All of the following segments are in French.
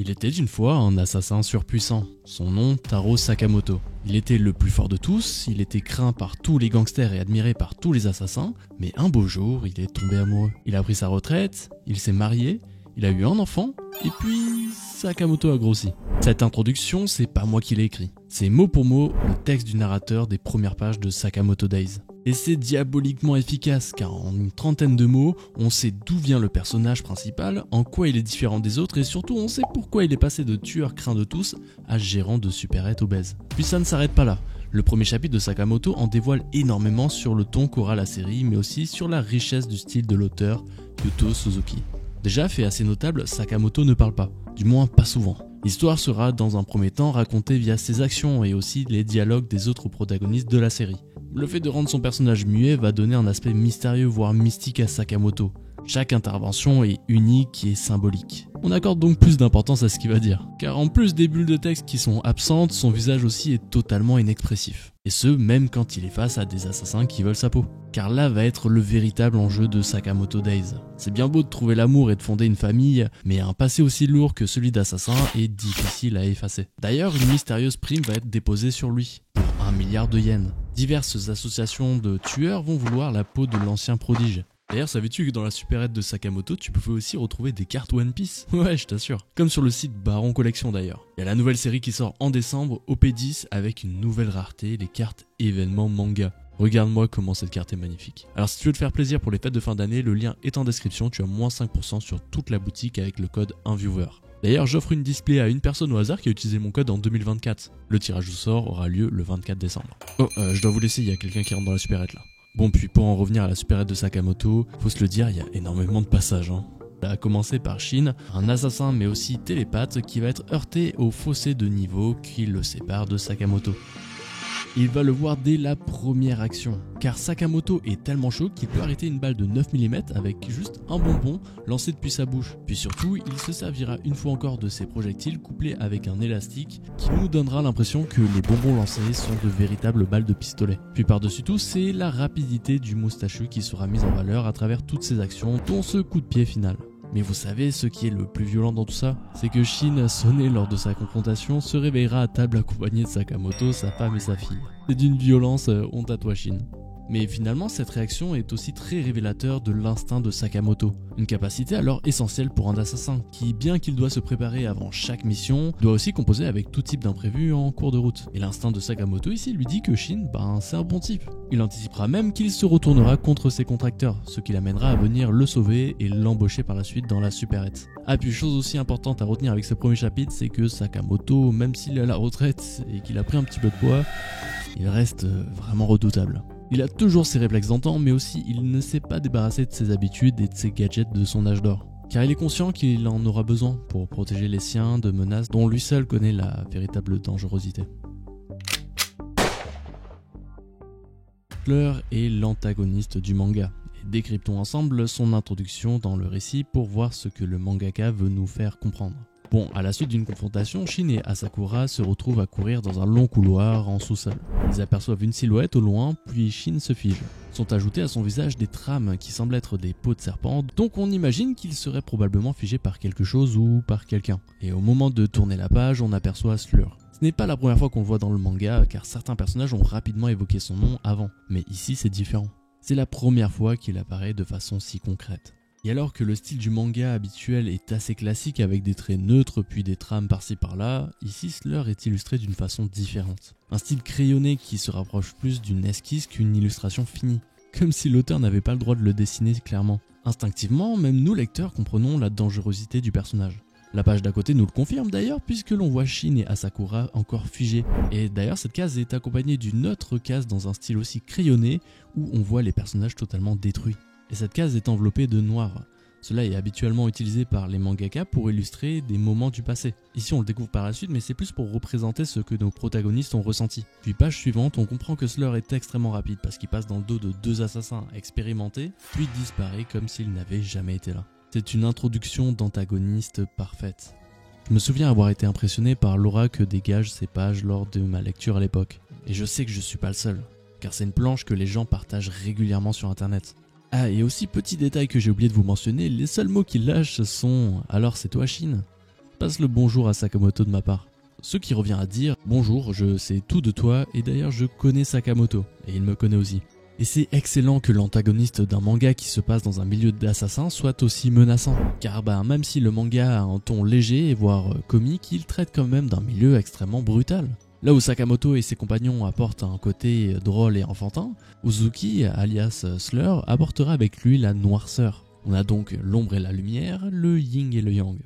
Il était une fois un assassin surpuissant, son nom Taro Sakamoto. Il était le plus fort de tous, il était craint par tous les gangsters et admiré par tous les assassins, mais un beau jour, il est tombé amoureux. Il a pris sa retraite, il s'est marié, il a eu un enfant, et puis Sakamoto a grossi. Cette introduction, c'est pas moi qui l'ai écrit. C'est mot pour mot le texte du narrateur des premières pages de Sakamoto Days. Et c'est diaboliquement efficace car en une trentaine de mots, on sait d'où vient le personnage principal, en quoi il est différent des autres et surtout on sait pourquoi il est passé de tueur craint de tous à gérant de supérette obèse. Puis ça ne s'arrête pas là. Le premier chapitre de Sakamoto en dévoile énormément sur le ton qu'aura la série mais aussi sur la richesse du style de l'auteur Yuto Suzuki. Déjà, fait assez notable, Sakamoto ne parle pas, du moins pas souvent. L'histoire sera dans un premier temps racontée via ses actions et aussi les dialogues des autres protagonistes de la série. Le fait de rendre son personnage muet va donner un aspect mystérieux voire mystique à Sakamoto. Chaque intervention est unique et symbolique. On accorde donc plus d'importance à ce qu'il va dire, car en plus des bulles de texte qui sont absentes, son visage aussi est totalement inexpressif. Et ce, même quand il est face à des assassins qui veulent sa peau. Car là va être le véritable enjeu de Sakamoto Days. C'est bien beau de trouver l'amour et de fonder une famille, mais un passé aussi lourd que celui d'assassin est difficile à effacer. D'ailleurs, une mystérieuse prime va être déposée sur lui, pour 1 milliard de yens. Diverses associations de tueurs vont vouloir la peau de l'ancien prodige. D'ailleurs, savais-tu que dans la supérette de Sakamoto, tu pouvais aussi retrouver des cartes One Piece? Ouais, je t'assure. Comme sur le site Baron Collection d'ailleurs. Il y a la nouvelle série qui sort en décembre, OP10, avec une nouvelle rareté, les cartes événements manga. Regarde-moi comment cette carte est magnifique. Alors si tu veux te faire plaisir pour les fêtes de fin d'année, le lien est en description, tu as moins 5% sur toute la boutique avec le code 1viewer. D'ailleurs, j'offre une display à une personne au hasard qui a utilisé mon code en 2024. Le tirage au sort aura lieu le 24 décembre. Oh, je dois vous laisser, il y a quelqu'un qui rentre dans la supérette là. Bon, puis pour en revenir à la supérette de Sakamoto, faut se le dire, il y a énormément de passages. À commencer par Shin, un assassin mais aussi télépathe qui va être heurté au fossé de niveau qui le sépare de Sakamoto. Il va le voir dès la première action, car Sakamoto est tellement chaud qu'il peut arrêter une balle de 9 mm avec juste un bonbon lancé depuis sa bouche. Puis surtout, il se servira une fois encore de ses projectiles couplés avec un élastique qui nous donnera l'impression que les bonbons lancés sont de véritables balles de pistolet. Puis par-dessus tout, c'est la rapidité du moustachu qui sera mise en valeur à travers toutes ses actions, dont ce coup de pied final. Mais vous savez ce qui est le plus violent dans tout ça? C'est que Shin, sonné lors de sa confrontation, se réveillera à table accompagné de Sakamoto, sa femme et sa fille. C'est d'une violence, honte à toi Shin. Mais finalement, cette réaction est aussi très révélateur de l'instinct de Sakamoto. Une capacité alors essentielle pour un assassin, qui, bien qu'il doit se préparer avant chaque mission, doit aussi composer avec tout type d'imprévu en cours de route. Et l'instinct de Sakamoto ici lui dit que Shin, c'est un bon type. Il anticipera même qu'il se retournera contre ses contracteurs, ce qui l'amènera à venir le sauver et l'embaucher par la suite dans la supérette. Ah puis chose aussi importante à retenir avec ce premier chapitre, c'est que Sakamoto, même s'il est à la retraite et qu'il a pris un petit peu de poids, il reste vraiment redoutable. Il a toujours ses réflexes d'antan, mais aussi il ne s'est pas débarrassé de ses habitudes et de ses gadgets de son âge d'or. Car il est conscient qu'il en aura besoin pour protéger les siens de menaces dont lui seul connaît la véritable dangerosité. Fleur est l'antagoniste du manga. Et décryptons ensemble son introduction dans le récit pour voir ce que le mangaka veut nous faire comprendre. Bon, à la suite d'une confrontation, Shin et Asakura se retrouvent à courir dans un long couloir en sous-sol. Ils aperçoivent une silhouette au loin, puis Shin se fige. Sont ajoutées à son visage des trames qui semblent être des peaux de serpent, donc on imagine qu'il serait probablement figé par quelque chose ou par quelqu'un. Et au moment de tourner la page, on aperçoit Slur. Ce n'est pas la première fois qu'on le voit dans le manga, car certains personnages ont rapidement évoqué son nom avant, mais ici c'est différent. C'est la première fois qu'il apparaît de façon si concrète. Et alors que le style du manga habituel est assez classique avec des traits neutres puis des trames par-ci par-là, ici Slur est illustré d'une façon différente. Un style crayonné qui se rapproche plus d'une esquisse qu'une illustration finie. Comme si l'auteur n'avait pas le droit de le dessiner clairement. Instinctivement, même nous lecteurs comprenons la dangerosité du personnage. La page d'à côté nous le confirme d'ailleurs puisque l'on voit Shin et Asakura encore figés. Et d'ailleurs cette case est accompagnée d'une autre case dans un style aussi crayonné où on voit les personnages totalement détruits. Et cette case est enveloppée de noir. Cela est habituellement utilisé par les mangaka pour illustrer des moments du passé. Ici on le découvre par la suite mais c'est plus pour représenter ce que nos protagonistes ont ressenti. Puis page suivante, on comprend que Slur est extrêmement rapide parce qu'il passe dans le dos de 2 assassins expérimentés, puis disparaît comme s'il n'avait jamais été là. C'est une introduction d'antagoniste parfaite. Je me souviens avoir été impressionné par l'aura que dégagent ces pages lors de ma lecture à l'époque. Et je sais que je suis pas le seul, car c'est une planche que les gens partagent régulièrement sur internet. Ah, et aussi petit détail que j'ai oublié de vous mentionner, les seuls mots qu'il lâche sont « alors c'est toi Shin ?» passe le bonjour à Sakamoto de ma part. Ce qui revient à dire « Bonjour, je sais tout de toi et d'ailleurs je connais Sakamoto, et il me connaît aussi ». Et c'est excellent que l'antagoniste d'un manga qui se passe dans un milieu d'assassins soit aussi menaçant. Car même si le manga a un ton léger, voire comique, il traite quand même d'un milieu extrêmement brutal. Là où Sakamoto et ses compagnons apportent un côté drôle et enfantin, Uzuki, alias Slur, apportera avec lui la noirceur. On a donc l'ombre et la lumière, le yin et le yang.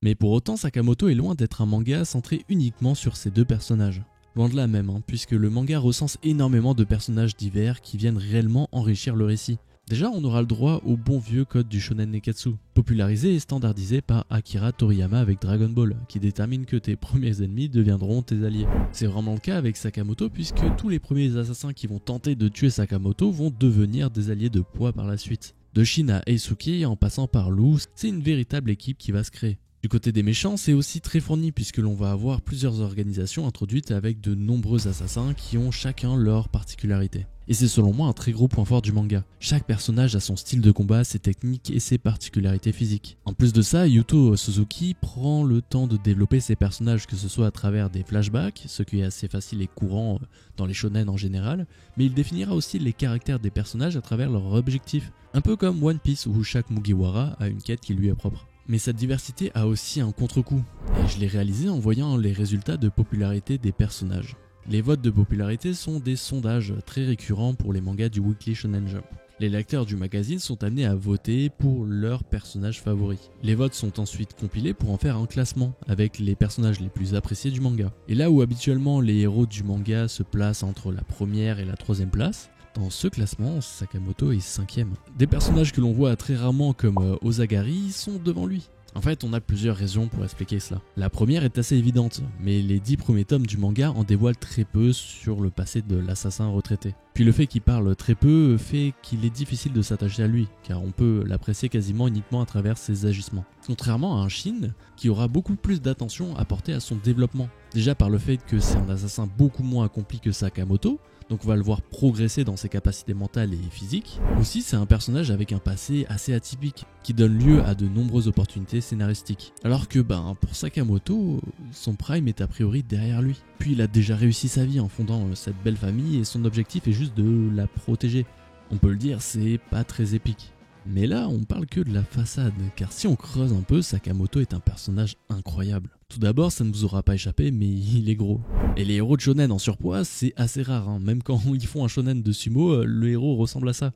Mais pour autant, Sakamoto est loin d'être un manga centré uniquement sur ces deux personnages. Loin de là même, puisque le manga recense énormément de personnages divers qui viennent réellement enrichir le récit. Déjà, on aura le droit au bon vieux code du shonen neketsu, popularisé et standardisé par Akira Toriyama avec Dragon Ball, qui détermine que tes premiers ennemis deviendront tes alliés. C'est vraiment le cas avec Sakamoto, puisque tous les premiers assassins qui vont tenter de tuer Sakamoto vont devenir des alliés de poids par la suite. De Shin à Eisuke, en passant par Lou, c'est une véritable équipe qui va se créer. Du côté des méchants, c'est aussi très fourni puisque l'on va avoir plusieurs organisations introduites avec de nombreux assassins qui ont chacun leur particularité. Et c'est selon moi un très gros point fort du manga. Chaque personnage a son style de combat, ses techniques et ses particularités physiques. En plus de ça, Yuto Suzuki prend le temps de développer ses personnages, que ce soit à travers des flashbacks, ce qui est assez facile et courant dans les shonen en général, mais il définira aussi les caractères des personnages à travers leurs objectifs. Un peu comme One Piece où chaque Mugiwara a une quête qui lui est propre. Mais cette diversité a aussi un contre-coup, et je l'ai réalisé en voyant les résultats de popularité des personnages. Les votes de popularité sont des sondages très récurrents pour les mangas du Weekly Shonen Jump. Les lecteurs du magazine sont amenés à voter pour leurs personnages favoris. Les votes sont ensuite compilés pour en faire un classement avec les personnages les plus appréciés du manga. Et là où habituellement les héros du manga se placent entre la première et la troisième place, dans ce classement, Sakamoto est 5ème. Des personnages que l'on voit très rarement comme Ozagari sont devant lui. En fait, on a plusieurs raisons pour expliquer cela. La première est assez évidente, mais les 10 premiers tomes du manga en dévoilent très peu sur le passé de l'assassin retraité. Puis le fait qu'il parle très peu fait qu'il est difficile de s'attacher à lui, car on peut l'apprécier quasiment uniquement à travers ses agissements. Contrairement à un Shin, qui aura beaucoup plus d'attention à porter à son développement. Déjà par le fait que c'est un assassin beaucoup moins accompli que Sakamoto, donc on va le voir progresser dans ses capacités mentales et physiques. Aussi, c'est un personnage avec un passé assez atypique, qui donne lieu à de nombreuses opportunités scénaristiques. Alors que pour Sakamoto, son prime est a priori derrière lui. Puis il a déjà réussi sa vie en fondant cette belle famille et son objectif est juste de la protéger. On peut le dire, c'est pas très épique. Mais là, on parle que de la façade, car si on creuse un peu, Sakamoto est un personnage incroyable. Tout d'abord, ça ne vous aura pas échappé, mais il est gros. Et les héros de shonen en surpoids, c'est assez rare, même quand ils font un shonen de sumo, le héros ressemble à ça.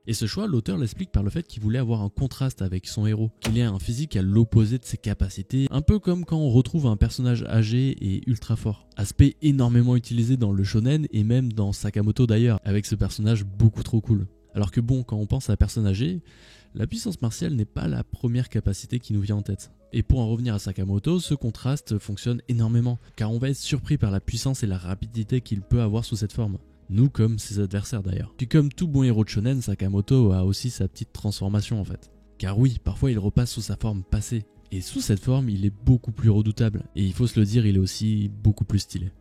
Et ce choix, l'auteur l'explique par le fait qu'il voulait avoir un contraste avec son héros, qu'il ait un physique à l'opposé de ses capacités, un peu comme quand on retrouve un personnage âgé et ultra fort. Aspect énormément utilisé dans le shonen et même dans Sakamoto d'ailleurs, avec ce personnage beaucoup trop cool. Alors que quand on pense à la personne âgée, la puissance martiale n'est pas la première capacité qui nous vient en tête. Et pour en revenir à Sakamoto, ce contraste fonctionne énormément, car on va être surpris par la puissance et la rapidité qu'il peut avoir sous cette forme. Nous comme ses adversaires d'ailleurs. Puis comme tout bon héros de shonen, Sakamoto a aussi sa petite transformation en fait. Car oui, parfois il repasse sous sa forme passée. Et sous cette forme, il est beaucoup plus redoutable. Et il faut se le dire, il est aussi beaucoup plus stylé.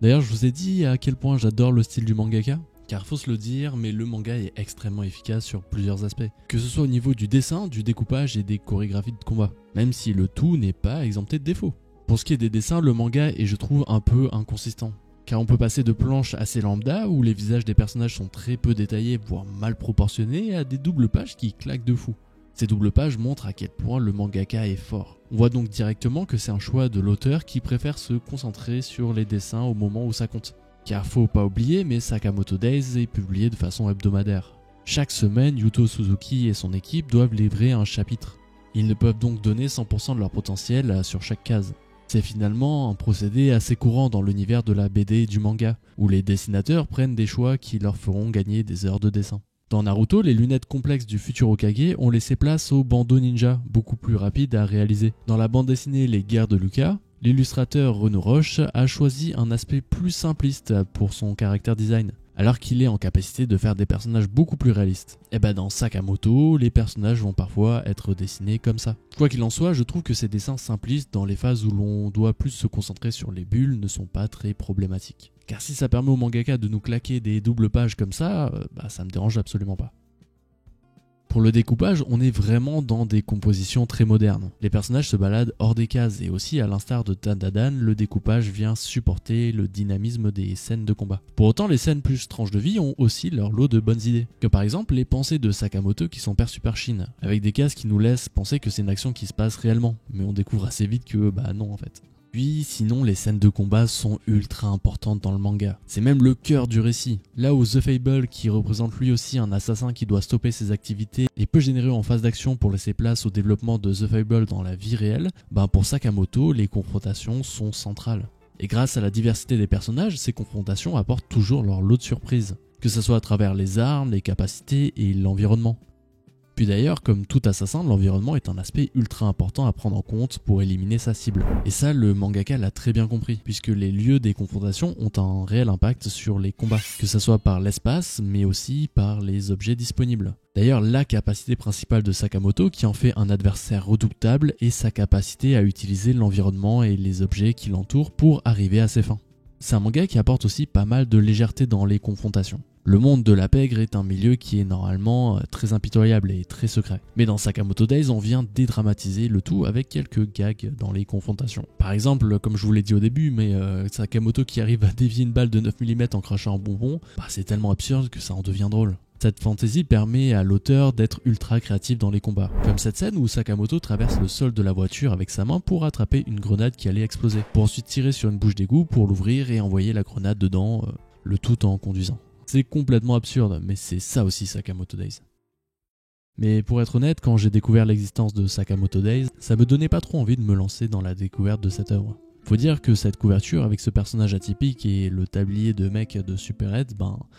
D'ailleurs, je vous ai dit à quel point j'adore le style du mangaka. Car faut se le dire, mais le manga est extrêmement efficace sur plusieurs aspects. Que ce soit au niveau du dessin, du découpage et des chorégraphies de combat. Même si le tout n'est pas exempté de défauts. Pour ce qui est des dessins, le manga est, je trouve, un peu inconsistant. Car on peut passer de planches assez lambda où les visages des personnages sont très peu détaillés, voire mal proportionnés, à des doubles pages qui claquent de fou. Ces doubles pages montrent à quel point le mangaka est fort. On voit donc directement que c'est un choix de l'auteur qui préfère se concentrer sur les dessins au moment où ça compte. Car faut pas oublier, mais Sakamoto Days est publié de façon hebdomadaire. Chaque semaine, Yuto Suzuki et son équipe doivent livrer un chapitre. Ils ne peuvent donc donner 100% de leur potentiel sur chaque case. C'est finalement un procédé assez courant dans l'univers de la BD et du manga, où les dessinateurs prennent des choix qui leur feront gagner des heures de dessin. Dans Naruto, les lunettes complexes du futur Hokage ont laissé place au bandeau ninja, beaucoup plus rapide à réaliser. Dans la bande dessinée Les Guerres de Lucas, l'illustrateur Renaud Roche a choisi un aspect plus simpliste pour son character design, alors qu'il est en capacité de faire des personnages beaucoup plus réalistes. Et dans Sakamoto, les personnages vont parfois être dessinés comme ça. Quoi qu'il en soit, je trouve que ces dessins simplistes dans les phases où l'on doit plus se concentrer sur les bulles ne sont pas très problématiques. Car si ça permet au mangaka de nous claquer des doubles pages comme ça, ça me dérange absolument pas. Pour le découpage, on est vraiment dans des compositions très modernes. Les personnages se baladent hors des cases et aussi, à l'instar de Dandadan, le découpage vient supporter le dynamisme des scènes de combat. Pour autant, les scènes plus tranches de vie ont aussi leur lot de bonnes idées. Comme par exemple les pensées de Sakamoto qui sont perçues par Shin, avec des cases qui nous laissent penser que c'est une action qui se passe réellement, mais on découvre assez vite que bah non en fait. Puis sinon les scènes de combat sont ultra importantes dans le manga. C'est même le cœur du récit. Là où The Fable, qui représente lui aussi un assassin qui doit stopper ses activités et peu généreux en phase d'action pour laisser place au développement de The Fable dans la vie réelle, pour Sakamoto les confrontations sont centrales. Et grâce à la diversité des personnages, ces confrontations apportent toujours leur lot de surprises. Que ce soit à travers les armes, les capacités et l'environnement. Puis d'ailleurs, comme tout assassin, l'environnement est un aspect ultra important à prendre en compte pour éliminer sa cible. Et ça, le mangaka l'a très bien compris, puisque les lieux des confrontations ont un réel impact sur les combats, que ce soit par l'espace, mais aussi par les objets disponibles. D'ailleurs, la capacité principale de Sakamoto qui en fait un adversaire redoutable est sa capacité à utiliser l'environnement et les objets qui l'entourent pour arriver à ses fins. C'est un manga qui apporte aussi pas mal de légèreté dans les confrontations. Le monde de la pègre est un milieu qui est normalement très impitoyable et très secret. Mais dans Sakamoto Days, on vient dédramatiser le tout avec quelques gags dans les confrontations. Par exemple, comme je vous l'ai dit au début, Sakamoto qui arrive à dévier une balle de 9 mm en crachant un bonbon, c'est tellement absurde que ça en devient drôle. Cette fantaisie permet à l'auteur d'être ultra créatif dans les combats. Comme cette scène où Sakamoto traverse le sol de la voiture avec sa main pour attraper une grenade qui allait exploser, pour ensuite tirer sur une bouche d'égout pour l'ouvrir et envoyer la grenade dedans, le tout en conduisant. C'est complètement absurde, mais c'est ça aussi Sakamoto Days. Mais pour être honnête, quand j'ai découvert l'existence de Sakamoto Days, ça me donnait pas trop envie de me lancer dans la découverte de cette œuvre. Faut dire que cette couverture avec ce personnage atypique et le tablier de mec de Superhead,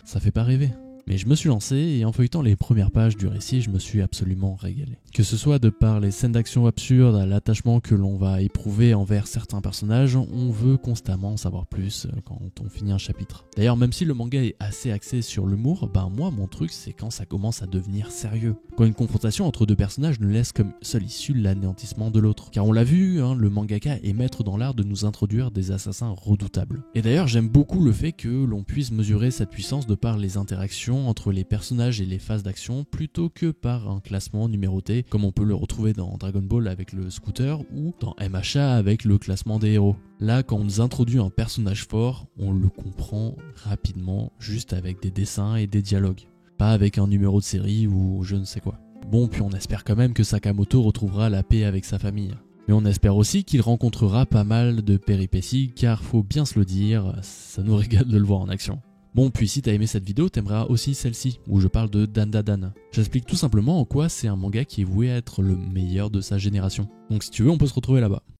ça fait pas rêver. Mais je me suis lancé et en feuilletant les premières pages du récit, je me suis absolument régalé. Que ce soit de par les scènes d'action absurdes à l'attachement que l'on va éprouver envers certains personnages, on veut constamment en savoir plus quand on finit un chapitre. D'ailleurs, même si le manga est assez axé sur l'humour, moi mon truc c'est quand ça commence à devenir sérieux. Quand une confrontation entre deux personnages ne laisse comme seule issue l'anéantissement de l'autre. Car on l'a vu, le mangaka est maître dans l'art de nous introduire des assassins redoutables. Et d'ailleurs, j'aime beaucoup le fait que l'on puisse mesurer cette puissance de par les interactions entre les personnages et les phases d'action plutôt que par un classement numéroté comme on peut le retrouver dans Dragon Ball avec le scooter ou dans MHA avec le classement des héros. Là, quand on nous introduit un personnage fort, on le comprend rapidement juste avec des dessins et des dialogues, pas avec un numéro de série ou je ne sais quoi. Bon, puis on espère quand même que Sakamoto retrouvera la paix avec sa famille. Mais on espère aussi qu'il rencontrera pas mal de péripéties car faut bien se le dire, ça nous régale de le voir en action. Bon, puis si t'as aimé cette vidéo, t'aimeras aussi celle-ci, où je parle de Dandadan. J'explique tout simplement en quoi c'est un manga qui est voué à être le meilleur de sa génération. Donc si tu veux, on peut se retrouver là-bas.